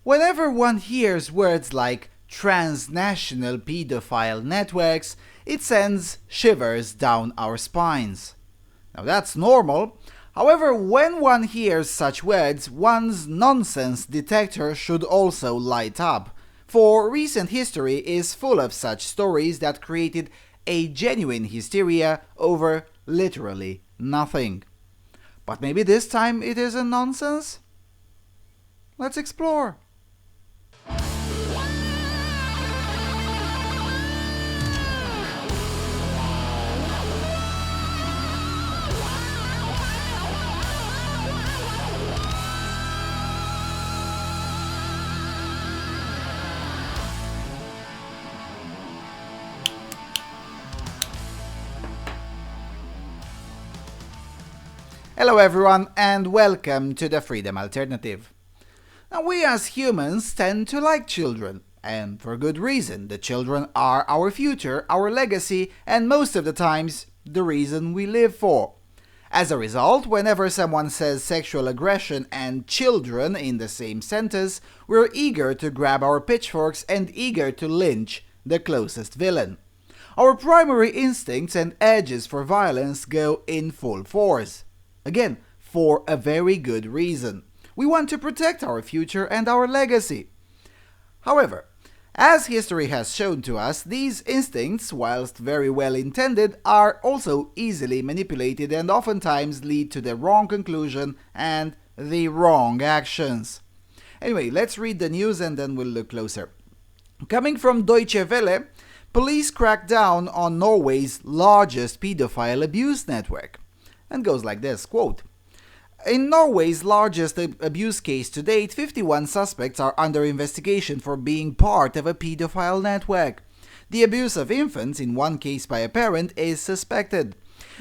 Whenever one hears words like transnational pedophile networks, it sends shivers down our spines. Now that's normal. However, when one hears such words, one's nonsense detector should also light up, for recent history is full of such stories that created a genuine hysteria over literally nothing. But maybe this time it isn't nonsense? Let's explore. Hello everyone and welcome to the Freedom Alternative. Now we as humans tend to like children, and for good reason. The children are our future, our legacy, and most of the times, the reason we live for. As a result, whenever someone says sexual aggression and children in the same sentence, we're eager to grab our pitchforks and eager to lynch the closest villain. Our primary instincts and urges for violence go in full force. Again, for a very good reason. We want to protect our future and our legacy. However, as history has shown to us, these instincts, whilst very well intended, are also easily manipulated and oftentimes lead to the wrong conclusion and the wrong actions. Anyway, let's read the news and then we'll look closer. Coming from Deutsche Welle, police crack down on Norway's largest pedophile abuse network. And goes like this, quote, "In Norway's largest abuse case to date, 51 suspects are under investigation for being part of a pedophile network. The abuse of infants, in one case by a parent, is suspected.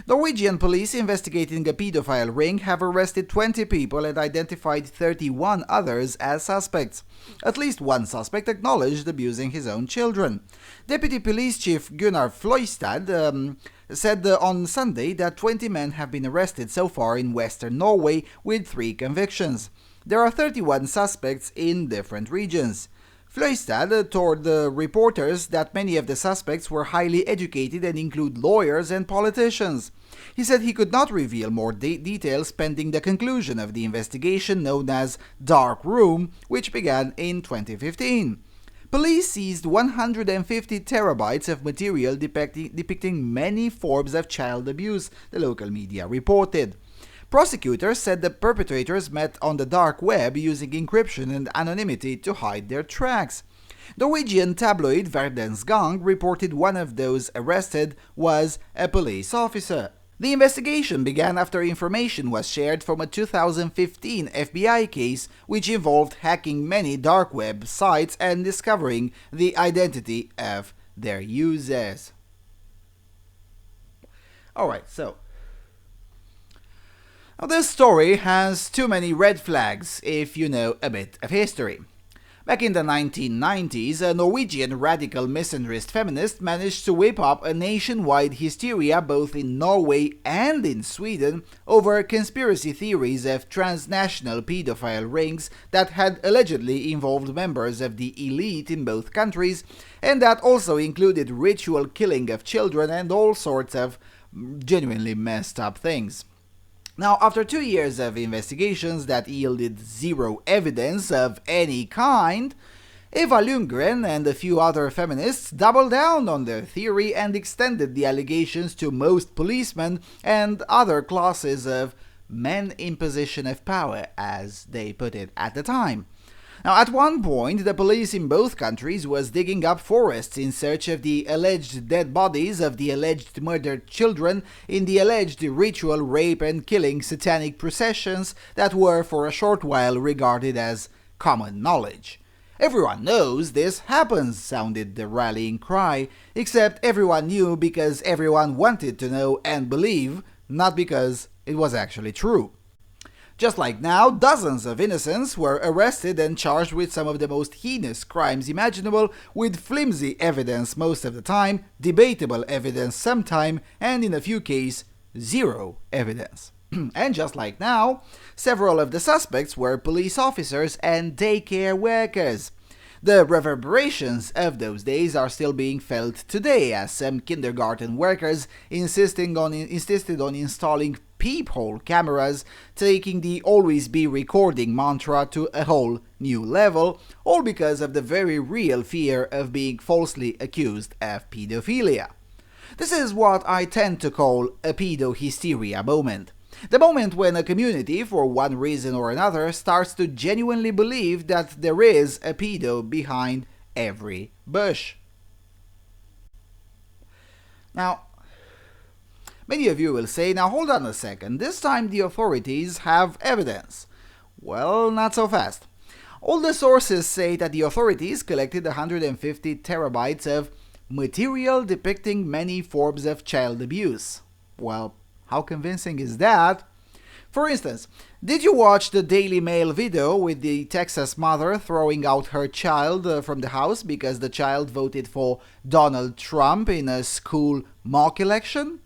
Norwegian police investigating a pedophile ring have arrested 20 people and identified 31 others as suspects. At least one suspect acknowledged abusing his own children. Deputy Police Chief Gunnar Fløystad said on Sunday that 20 men have been arrested so far in western Norway with 3 convictions. There are 31 suspects in different regions. Fløystad told the reporters that many of the suspects were highly educated and include lawyers and politicians. He said he could not reveal more details pending the conclusion of the investigation known as Dark Room, which began in 2015. Police seized 150 terabytes of material depicting many forms of child abuse, the local media reported. Prosecutors said the perpetrators met on the dark web using encryption and anonymity to hide their tracks. Norwegian tabloid Verdens Gang reported one of those arrested was a police officer. The investigation began after information was shared from a 2015 FBI case which involved hacking many dark web sites and discovering the identity of their users. Alright, so now, this story has too many red flags if you know a bit of history. Back in the 1990s, a Norwegian radical misandrist feminist managed to whip up a nationwide hysteria both in Norway and in Sweden over conspiracy theories of transnational pedophile rings that had allegedly involved members of the elite in both countries and that also included ritual killing of children and all sorts of genuinely messed up things. Now, after 2 years of investigations that yielded zero evidence of any kind, Eva Lundgren and a few other feminists doubled down on their theory and extended the allegations to most policemen and other classes of men in position of power, as they put it at the time. Now, at one point, the police in both countries was digging up forests in search of the alleged dead bodies of the alleged murdered children in the alleged ritual rape and killing satanic processions that were for a short while regarded as common knowledge. "Everyone knows this happens," sounded the rallying cry, except everyone knew because everyone wanted to know and believe, not because it was actually true. Just like now, dozens of innocents were arrested and charged with some of the most heinous crimes imaginable, with flimsy evidence most of the time, debatable evidence sometime, and in a few cases, zero evidence. And just like now, several of the suspects were police officers and daycare workers. The reverberations of those days are still being felt today, as some kindergarten workers insisted on installing peephole cameras, taking the always be recording mantra to a whole new level, all because of the very real fear of being falsely accused of pedophilia. This is what I tend to call a pedo-hysteria moment. The moment when a community, for one reason or another, starts to genuinely believe that there is a pedo behind every bush. Now, many of you will say, now hold on a second, this time the authorities have evidence. Well, not so fast. All the sources say that the authorities collected 150 terabytes of material depicting many forms of child abuse. Well, how convincing is that? For instance, did you watch the Daily Mail video with the Texas mother throwing out her child from the house because the child voted for Donald Trump in a school mock election?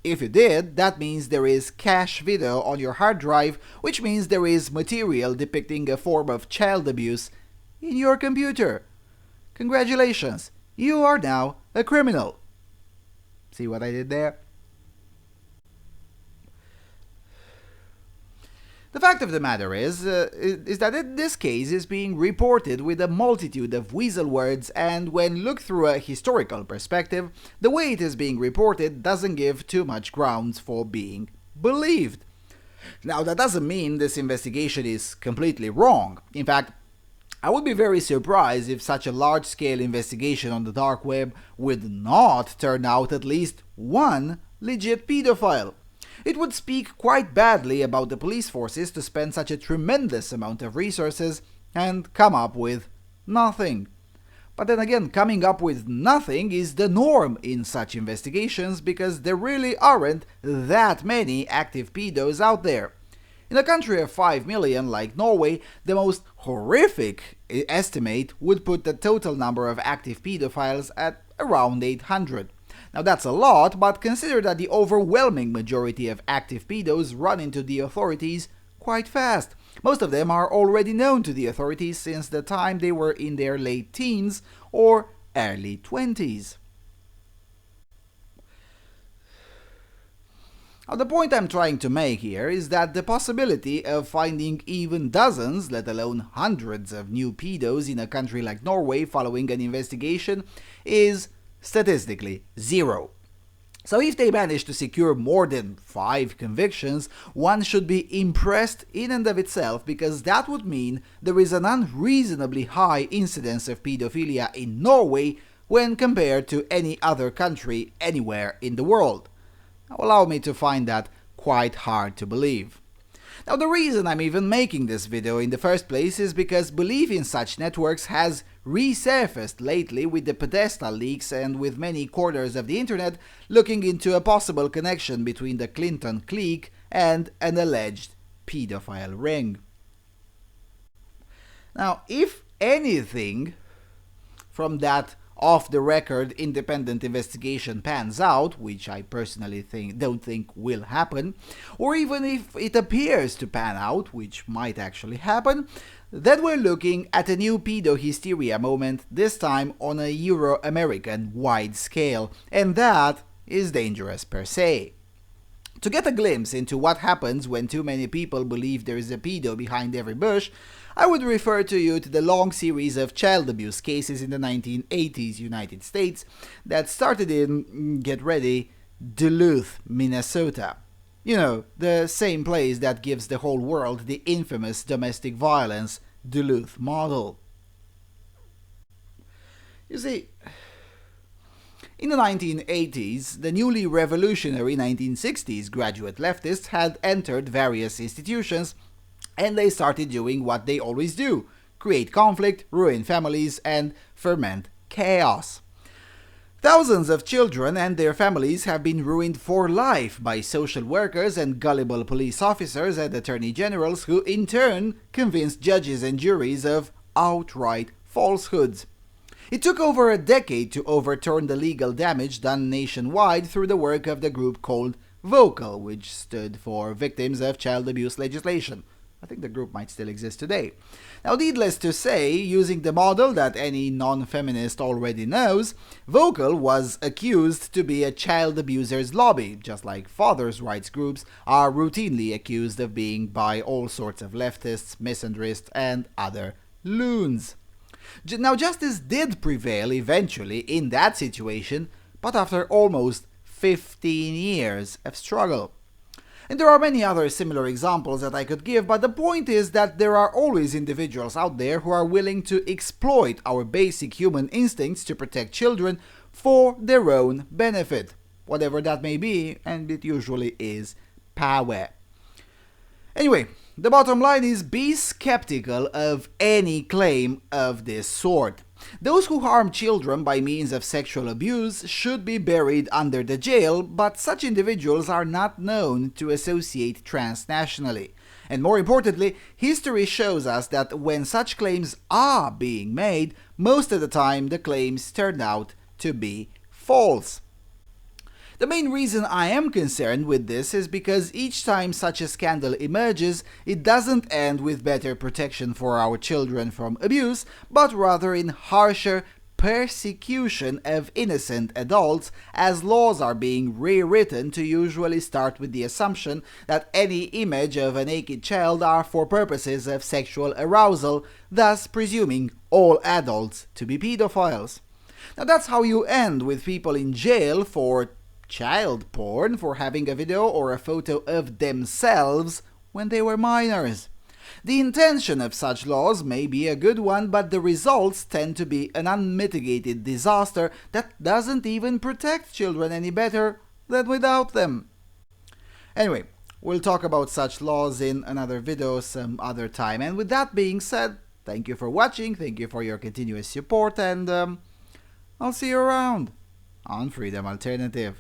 If you did, that means there is cache video on your hard drive, which means there is material depicting a form of child abuse in your computer. Congratulations, you are now a criminal. See what I did there? The fact of the matter is that this case is being reported with a multitude of weasel words, and when looked through a historical perspective, the way it is being reported doesn't give too much grounds for being believed. Now, that doesn't mean this investigation is completely wrong. In fact, I would be very surprised if such a large-scale investigation on the dark web would not turn out at least one legit pedophile. It would speak quite badly about the police forces to spend such a tremendous amount of resources and come up with nothing. But then again, coming up with nothing is the norm in such investigations because there really aren't that many active pedos out there. In a country of 5 million like Norway, the most horrific estimate would put the total number of active pedophiles at around 800. Now that's a lot, but consider that the overwhelming majority of active pedos run into the authorities quite fast. Most of them are already known to the authorities since the time they were in their late teens or early 20s. Now, the point I'm trying to make here is that the possibility of finding even dozens, let alone hundreds of new pedos in a country like Norway following an investigation is statistically zero. So if they manage to secure more than 5 convictions, one should be impressed in and of itself, because that would mean there is an unreasonably high incidence of pedophilia in Norway when compared to any other country anywhere in the world. Now, allow me to find that quite hard to believe. Now, the reason I'm even making this video in the first place is because belief in such networks has resurfaced lately with the pedestal leaks and with many corners of the internet looking into a possible connection between the Clinton clique and an alleged pedophile ring. Now, if anything from that off-the-record independent investigation pans out, which I personally don't think will happen, or even if it appears to pan out, which might actually happen, then we're looking at a new pedo-hysteria moment, this time on a Euro-American wide scale, and that is dangerous per se. To get a glimpse into what happens when too many people believe there is a pedo behind every bush, I would refer to you to the long series of child abuse cases in the 1980s United States that started in, get ready, Duluth, Minnesota. You know, the same place that gives the whole world the infamous domestic violence Duluth model. You see, in the 1980s, the newly revolutionary 1960s graduate leftists had entered various institutions, and they started doing what they always do: create conflict, ruin families, and ferment chaos. Thousands of children and their families have been ruined for life by social workers and gullible police officers and attorney generals who in turn convinced judges and juries of outright falsehoods. It took over a decade to overturn the legal damage done nationwide through the work of the group called VOCAL, which stood for Victims of Child Abuse Legislation. I think the group might still exist today. Now, needless to say, using the model that any non-feminist already knows, VOCAL was accused to be a child abusers lobby, just like fathers' rights groups are routinely accused of being by all sorts of leftists, misandrists, and other loons. Now, justice did prevail eventually in that situation, but after almost 15 years of struggle. And there are many other similar examples that I could give, but the point is that there are always individuals out there who are willing to exploit our basic human instincts to protect children for their own benefit, whatever that may be, and it usually is power. Anyway, the bottom line is be skeptical of any claim of this sort. Those who harm children by means of sexual abuse should be buried under the jail, but such individuals are not known to associate transnationally. And more importantly, history shows us that when such claims are being made, most of the time the claims turn out to be false. The main reason I am concerned with this is because each time such a scandal emerges, it doesn't end with better protection for our children from abuse, but rather in harsher persecution of innocent adults, as laws are being rewritten to usually start with the assumption that any image of a naked child are for purposes of sexual arousal, thus presuming all adults to be pedophiles. Now that's how you end with people in jail for child porn, for having a video or a photo of themselves when they were minors. The intention of such laws may be a good one, but the results tend to be an unmitigated disaster that doesn't even protect children any better than without them. Anyway, we'll talk about such laws in another video some other time. And with that being said, thank you for watching, thank you for your continuous support, and I'll see you around on Freedom Alternative.